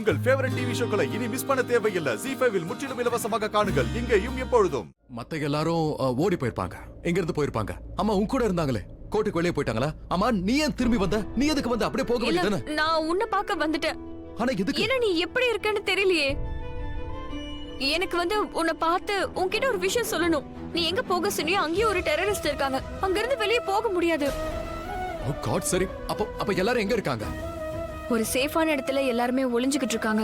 உங்கள் favourite TV ஷோக்களை இனி miss பண்ண தேவையில்லை. ZEE5 இல் முற்றிலும் இலவசமாக காணுங்கள். இங்கேயும் எப்பொழுதும். மத்த எல்லாரும் ஓடி போயிருப்பாங்க, எங்க இருந்து போயிருப்பாங்க. அம்மா உன் கூட இருந்தாங்களே, கோட்டுக்கு வெளியே போயிட்டாங்களா? அம்மா நீ ஏன் திரும்பி வந்த? நீ எதுக்கு வந்த? அப்படியே போக வேண்டியதானே? நான் உன்னை பார்க்க வந்துட்டேன். ஆனா எதுக்கு? ஏன்னா நீ எப்படி இருக்கன்னு தெரியலையே. எனக்கு உன்னை பார்த்து உன்கிட்ட ஒரு விஷயம் சொல்லணும். நீ எங்க போக சொன்னியோ அங்கேயும் ஒரு டெரரிஸ்ட் இருக்காங்க. அங்க இருந்து வெளியே போக முடியாது. ஓ காட், சரி. அப்ப எல்லாரும் எங்க இருக்காங்க? ஒரு சேஃபான இடத்துல எல்லாருமே ஒளிஞ்சுக்கிட்டு இருக்காங்க.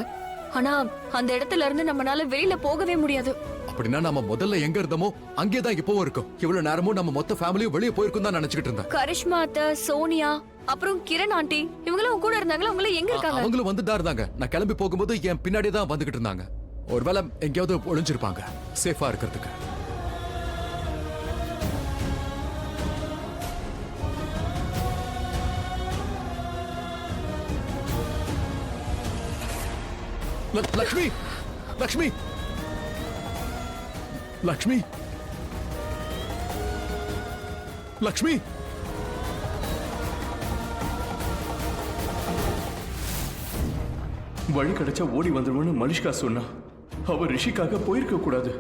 ஆனா அந்த இடத்துல இருந்து நம்மனால வெளியில போகவே முடியாது. அப்படின்னா நம்ம முதல்ல எங்க இருந்தோமோ அங்கே தான் இப்பவும் இருக்கும். இவ்வளவு நேரமும் நம்ம மொத்த ஃபேமிலியும் வெளியே போயிருக்கும் தான் நினைச்சிட்டு இருந்தேன். கரிஷ்மா அத்தை, சோனியா, அப்புறம் கிரண் ஆண்டி இவங்களும் கூட இருந்தாங்களா? அவங்க எங்க இருக்காங்க? அவங்களும் வந்துதான் இருந்தாங்க. நான் கிளம்பி போகும்போது என் பின்னாடி தான் வந்துகிட்டு இருந்தாங்க. ஒருவேளை எங்கேயாவது ஒளிஞ்சிருப்பாங்க சேஃபா இருக்கிறதுக்கு. லக்ஷ்மி, லக்ஷ்மி, லக்ஷ்மி, லக்ஷ்மி. வழி கிடைச்சா ஓடி வந்துடுவோன்னு மனிஷ்கா சொன்னா. அவ ரிஷிக்காக போயிருக்க கூடாது.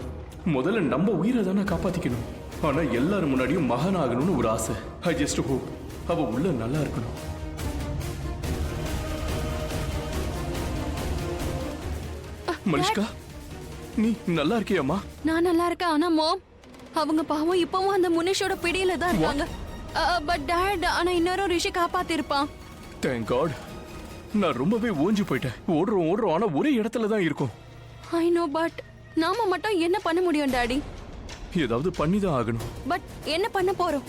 முதல்ல நம்ம உயிரை தானே காப்பாத்திக்கணும். ஆனா எல்லாரும் முன்னாடியும் மகன் ஆகணும்னு ஒரு ஆசை. ஐ ஜஸ்ட் ஹோப் அவ உள்ள நல்லா இருக்கணும். மனிஷ்கா, நீ நல்லா இருக்கியாமா? நான் நல்லா இருக்கேன். ஆனா மாம், அவங்க பாவம் இப்பவும் அந்த முனிஷோட பிடியில தான் இருக்காங்க. பட் டாட், ஆனா இன்னொரு ரிஷி காப்பாத்திருப்பான். Thank God. நான் ரொம்பவே ஓஞ்சி போயிட்டேன். ஓடுறோம் ஆனா ஒரே இடத்துல தான் இருக்கும். ஐ நோ, பட் நாம மட்டும் என்ன பண்ண முடியும் டாடி? ஏதாவது பண்ணி தான் ஆகணும். பட் என்ன பண்ண போறோம்?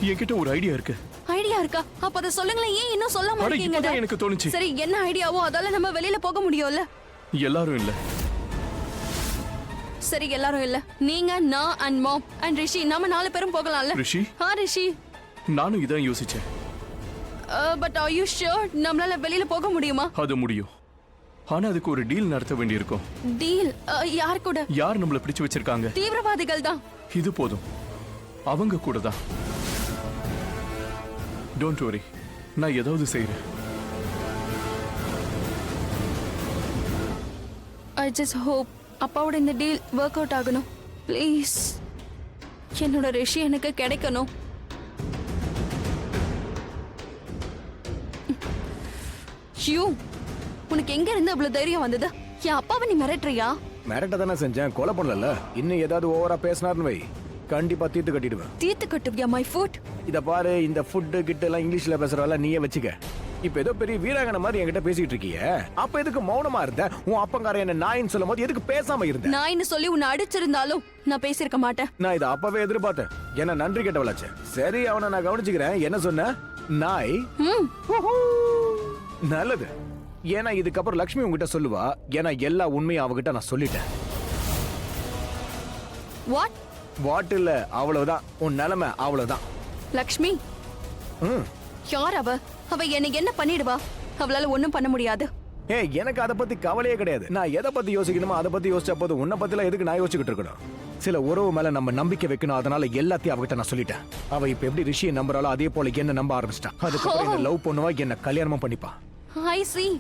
என்கிட்ட ஒரு ஐடியா இருக்கு. ஐடியா இருக்கா? அப்ப அத சொல்லுங்களேன். ஏன் இன்னும் சொல்லாம இருக்கீங்க டாடி? எனக்கு தோணுச்சு. சரி, என்ன ஐடியாவோ அதால நம்ம வெளியில போக முடியும்ல? எல்லாரும் இல்ல. சரி, எல்லாரும் இல்ல. நீங்க, நான் அண்ட் மாம் அண்ட் ரிஷி, நாம 4 பேரும் போகலாம்ல? ரிஷி? ரிஷி. நானும் இதான் யோசிச்சேன். பட் ஆர் யூ ஷூர் நம்மளால வெளியில போக முடியுமா? அது முடியும். ஆனா அதுக்கு ஒரு டீல் நடத்த வேண்டியிருக்கும். டீல்? யார் கூட? யார் நம்மள பிடிச்சு வச்சிருக்காங்க? தீவிரவாதிகள் தான். இது போதும், அவங்க கூட தான். டோன்ட் வரி, நான் ஏதாவது செய்றேன். ஐ ஜஸ்ட் ஹோப் அப்பாவோட இந்த டீல் ஒர்க் அவுட் ஆகணும். ப்ளீஸ், என்னோட ரிஷி எனக்கு கிடைக்கணும். யூ, உனக்கு எங்க இருந்து அவ்வளவு தைரியம் வந்தது? என் அப்பாவை நீ மிரட்டுறியா? மிரட்ட தானே செஞ்சேன், கொலை பண்ணல. இன்னும் ஏதாவது ஓவரா பேசினார்னு வை, கண்டிப்பா தீர்த்து கட்டிடுவேன். தீர்த்து கட்டுவியா மை ஃபுட்? இத பாரு, இந்த ஃபுட்டு கிட்ட எல்லாம் இங்கிலீஷ்ல பேசுறவள நீயே வச்சுக்க. இப்ப ஏதோ பெரிய வீராங்கனை மாதிரி என்கிட்ட பேசிட்டு இருக்கிய. அப்ப எதுக்கு மௌனமா இருந்த? உன் அப்பங்கார என்ன நாயின்னு சொல்லும் போது எதுக்கு பேசாம இருந்த? நாயின்னு சொல்லி உன்னை அடிச்சிருந்தாலும் நான் பேசியிருக்க மாட்டேன். நான் இதை அப்பவே எதிர்பார்த்தேன். என்ன நன்றி கேட்டவளாச்சு. சரி, அவனை நான் கவனிச்சுக்கிறேன். என்ன சொன்ன? நாய்? நல்லது. ஏன்னா இதுக்கப்புறம் லக்ஷ்மி உங்ககிட்ட சொல்லுவா. ஏன்னா எல்லா உண்மையும் அவகிட்ட நான் சொல்லிட்டேன். வாட்? வாட் இல்ல, அவ்வளவுதான். உன் நிலைமை அவ்வளவுதான். லக்ஷ்மி யார் அவ? அவ என்ன பண்ணிடுவா? அவளால ஒண்ணும் பண்ண முடியாது. ஏய், எனக்கு அதை பத்தி கவலையே கிடையாது. நான் எதை பத்தி யோசிக்கணுமோ அதை பத்தி யோசிச்சா போதும். உன்னை பத்திலாம் எதுக்கு நான் யோசிச்சுக்கிட்டு இருக்கணும்? சில உறவு மேல நம்ம நம்பிக்கை வைக்கணும். அதனால எல்லாத்தையும் அவகிட்ட நான் சொல்லிட்டேன். அவ இப்ப எப்படி ரிஷியை நம்புறாளோ அதே போல என்ன நம்ப ஆரம்பிச்சிட்டான். அதுக்கப்புறம் என்ன லவ் பண்ணுவா, என்ன கல்யாணமும் பண்ணிப்பா. ஐ see.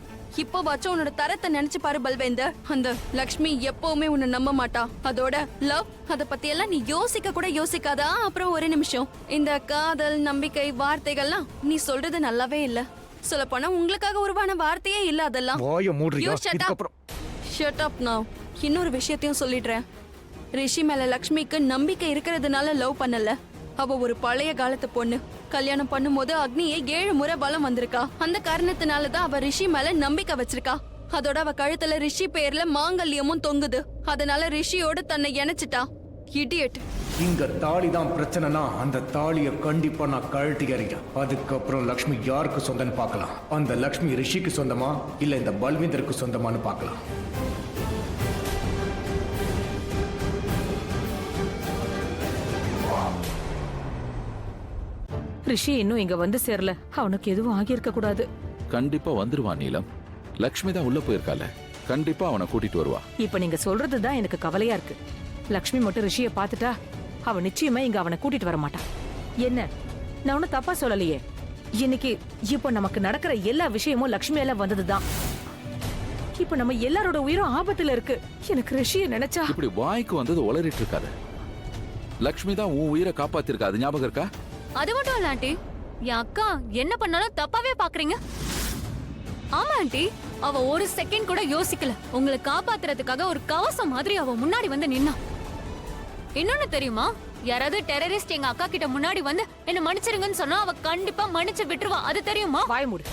இப்போ வாச்சும் உன்னோட தரத்தை நினைச்சு பாரு பல்வேந்தர். அந்த லக்ஷ்மி எப்பவுமே உன்னை நம்ப மாட்டா. அதோட லவ், அத பத்தி எல்லாம் நீ யோசிக்க கூட யோசிக்காதா? அப்புறம் ஒரு நிமிஷம், இந்த காதல், நம்பிக்கை வார்த்தைகள்லாம் நீ சொல்றது நல்லாவே இல்ல. சொல்ல போனா உங்களுக்காக உருவான வார்த்தையே இல்ல அதெல்லாம். ஓய மூடுறியா? இதுக்கப்புறம் ஷட் அப் now. இன்னொரு விஷயத்தையும் சொல்லிடுறேன். ரிஷி மேல லக்ஷ்மிக்கு நம்பிக்கை இருக்கிறதுனால லவ் பண்ணல. அவ ஒரு பழைய காலத்து பொண்ணு. கல்யாணம் பண்ணும்போது அக்னியை 7 முறை பலம் வந்திருக்கா. அந்த காரணத்தினாலதான் அவ ரிஷி மேல நம்பிக்கை வச்சிருக்கா. அதோட அவ கழுத்துல ரிஷி பேர்ல மாங்கல்யமும் தொங்குது. அதனால ரிஷியோட தன்னை இணைச்சிட்டா. இடியட். இங்க தாலி தான் பிரச்சனைனா அந்த தாலியை கண்டிப்பா நான் கழட்டி அறிகிறேன். அதுக்கப்புறம் லக்ஷ்மி யாருக்கு சொந்தம்னு பார்க்கலாம். அந்த லக்ஷ்மி ரிஷிக்கு சொந்தமா இல்ல இந்த பல்வீந்தருக்கு சொந்தமானு பார்க்கலாம். ரிஷி இன்னும் இங்க வந்து சேரல. அவனுக்கு எதுவும் ஆகியிருக்க கூடாது. கண்டிப்பா வந்துருவான் நீலம். லக்ஷ்மி தான் உள்ள போயிருக்கால, கண்டிப்பா அவனை கூட்டிட்டு வருவா. இப்ப நீங்க சொல்றதுதான் எனக்கு கவலையா இருக்கு. லக்ஷ்மி மட்டும் ரிஷிய பாத்துட்டா அவ நிச்சயமா இங்க அவனை கூட்டிட்டு வர மாட்டான். என்ன, நான் ஒன்னும் தப்பா சொல்லலையே. இன்னைக்கு இப்போ நமக்கு நடக்கிற எல்லா விஷயமும் லக்ஷ்மியால வந்ததுதான். இப்போ நம்ம எல்லாரோட உயிரும் ஆபத்துல இருக்கு. எனக்கு ரிஷிய நினைச்சா இப்படி வாய்க்கு வந்தது உளறிட்டு இருக்காது. லக்ஷ்மி தான் உன் உயிரை காப்பாத்திருக்கா, அது ஞாபகம் இருக்கா? அது மட்டும் இல்ல ஆண்டி, என் அக்கா என்ன பண்ணாலும் தப்பாவே பாக்குறீங்க. ஆமா ஆண்டி, அவ ஒரு செகண்ட் கூட யோசிக்கல. உங்களை காப்பாத்துறதுக்காக ஒரு கவசம் மாதிரி அவ முன்னாடி வந்து நின்னா. இன்னொன்னு தெரியுமா, யாராவது டெரரிஸ்ட் எங்க அக்கா கிட்ட முன்னாடி வந்து என்ன மன்னிச்சிருங்கன்னு சொன்னா அவ கண்டிப்பா மன்னிச்சு விட்டுருவா. அது தெரியுமா? வாய் மூடு.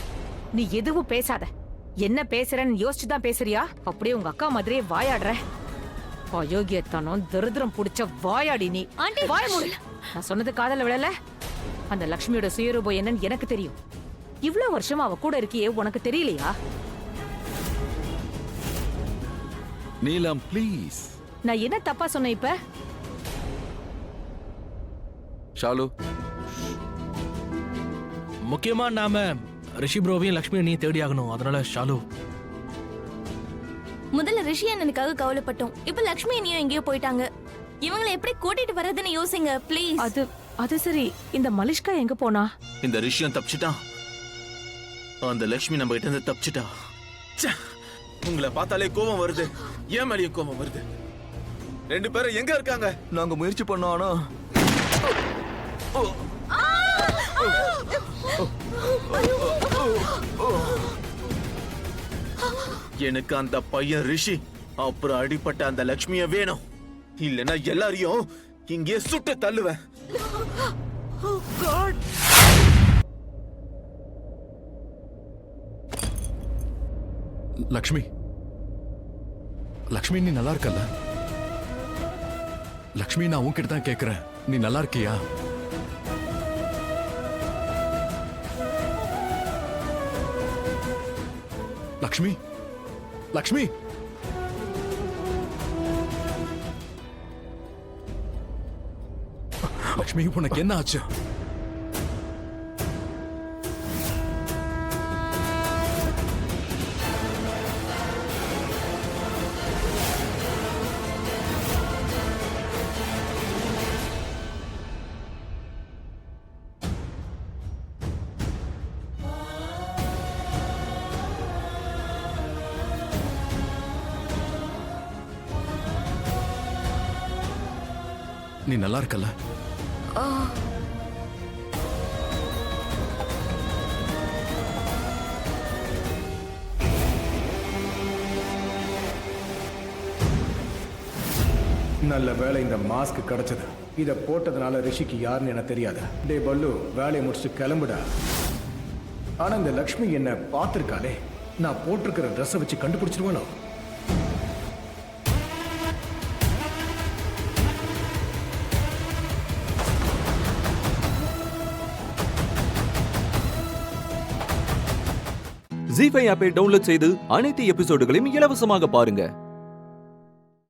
நீ எதுவும் பேசாத. என்ன பேசுறன்னு யோசிச்சு தான் பேசுறியா? அப்படியே உங்க அக்கா மாதிரியே வாயாடுற. அயோக்கியத்தனம் தரித்திரம் புடிச்ச வாயாடி நீ. ஆண்டி, வாய் மூடு. நான் சொன்னது காதல விழல. அந்த லக்ஷ்மியோட சுயரூபம் என்னன்னு எனக்கு தெரியும். இவ்வளவு வருஷமா அவ கூட இருக்கியே, உனக்கு தெரியலையா? நீலம் ப்ளீஸ். நான் என்ன தப்பா சொன்னேன் இப்ப? ஷாலு, முக்கியமா நாம ரிஷி ப்ரோவையும் லக்ஷ்மி நீ தேடி ஆகணும். அதனால ஷாலு, முதல்ல ரிஷி அண்ணனுக்காக கவலைப்பட்டோம். இப்ப லக்ஷ்மி அண்ணியும் எங்கேயோ போயிட்டாங்க. இவங்களை எப்படி கூட்டிட்டு வர்றதுன்னு யோசிங்க ப்ளீஸ். அது சரி, இந்த மலிஷ்கா எங்க போனா? இந்த ரிஷியம் தப்பிச்சிட்டான். அந்த லக்ஷ்மி நம்ம கிட்ட இருந்து தப்பிச்சிட்டா. ச்சே, உங்களை பார்த்தாலே கோபம் வருது. ஏன் மேலேயும் கோபம் வருது. ரெண்டு பேரும் எங்க இருக்காங்க? நாங்க முயற்சி பண்ணோம், ஆனா எனக்கு அந்த பையன் ரிஷி அப்புறம் அடிப்பட்ட அந்த லக்ஷ்மிய வேணும். இல்லைன்னா எல்லாரையும் இங்கே சுட்டு தள்ளுவேன். லக்ஷ்மி, லக்ஷ்மி நீ நல்லா இருக்கல்ல? லக்ஷ்மி, நான் உன்கிட்ட தான் கேக்குறேன், நீ நல்லா இருக்கியா? லக்ஷ்மி, லக்ஷ்மி, லக்ஷ்மி, உனக்கு என்ன ஆச்சு? நீ நல்லா இருக்கல்ல? நல்ல வேலை இந்த மாஸ்க் கிடைச்சது. இத போட்டதுனால ரிஷிக்கு யாருன்னு எனக்கு தெரியாது. டே பல்லு, வேலையை முடிச்சுட்டு கிளம்புடா. ஆனா இந்த லக்ஷ்மி என்ன பார்த்திருக்காளே, நான் போட்டிருக்கிற ட்ரெஸ்ஸை வச்சு கண்டுபிடிச்சிருவானோ? ஜீ5 ஆப்பை டவுன்லோட் செய்து அனைத்து எபிசோடுகளையும் இலவசமாக பாருங்க.